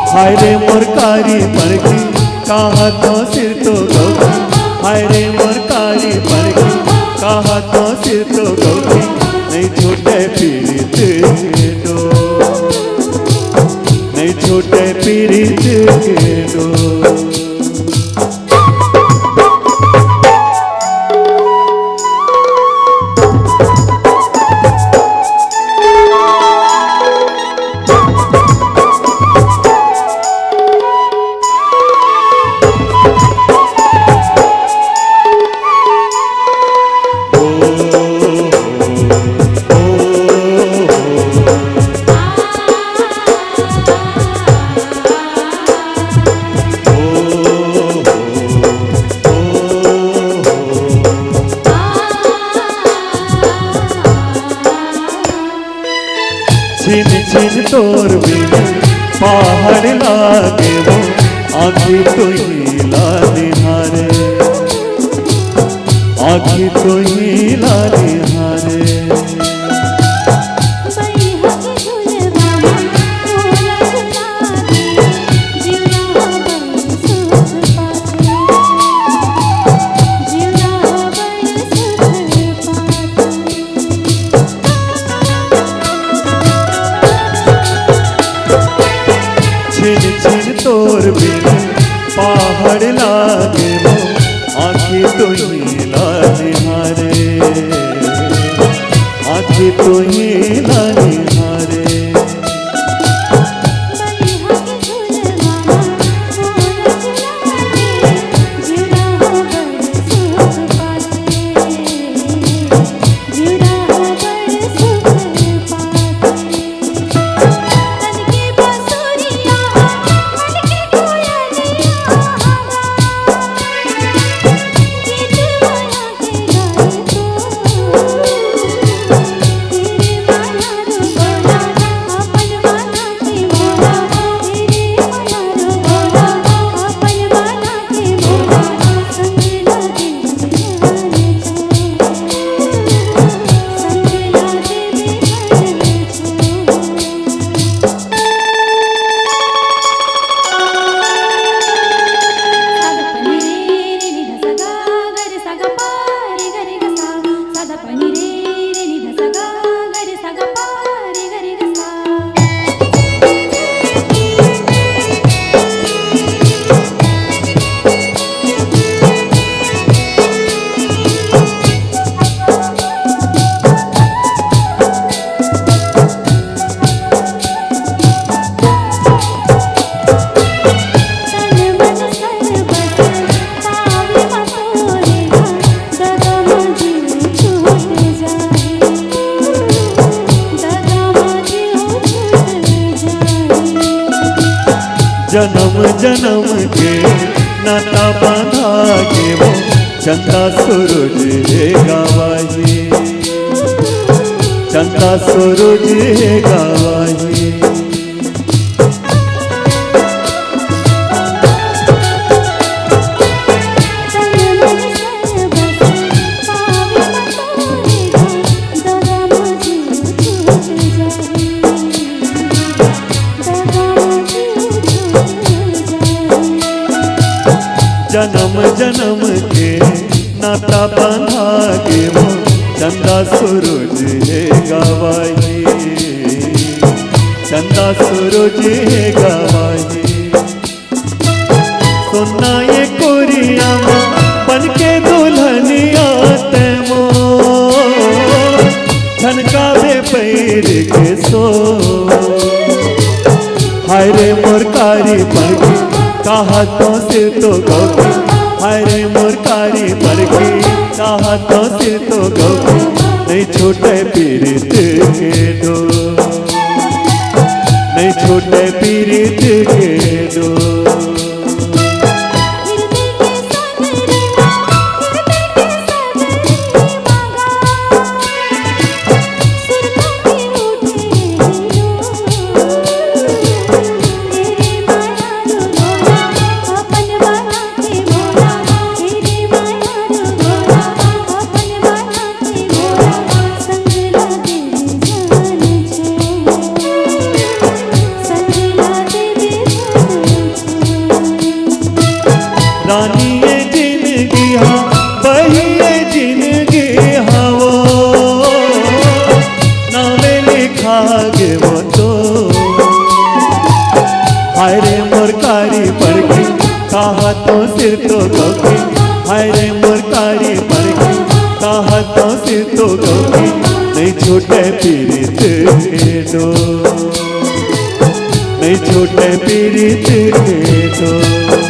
हाय रे मोर कारी परखी कहा तो सिर तो गौती। हाय रे मोर कारी परखी कहा तो सिर तो गौती। नहीं छोटे पीड़ित के दो, नहीं छोटे पीड़ित के दो। छिन छिन तोर बिन पहाड़ लागे वो आँखी तो ही निहारे, आँखी तो ही निहारे। छिन छिन तोर बिन पहाड़ लागे वो आँखी तो ही निहारे, आँखी तो ही निहारे। जन्म जन्म के नाता बांधा के वो चंदा सूरज है गवाही, चंदा सूरज है गवाही। जन्म के नाता बांधा के वो चंदा सूरज है गवाही, चंदा सूरज है गवाही। सुनना ये कोरिया बन के दुल्हनिया तेमो झनकावे पैर के सो। हाय रे मोर कारी पड़गी कहा तो सिर तो गौकी, हाय रे मोर कारी पड़गी कहा तो सिर तो गौकी। नहीं छोटे पीरित के दो, नहीं छोटे पीरित के दो। रानी ये जिंदगी हाँ बही ये जिंदगी हाँ वो नामे लिखा गे वो तो। हाय रे मोर कारी पड़गी कहा तो सिर तो गौकी, हाय रे मोर कारी पड़गी कहा तो सिर तो गौकी। नहीं छोटे पीरित के दो, नहीं छोटे पीरित के दो।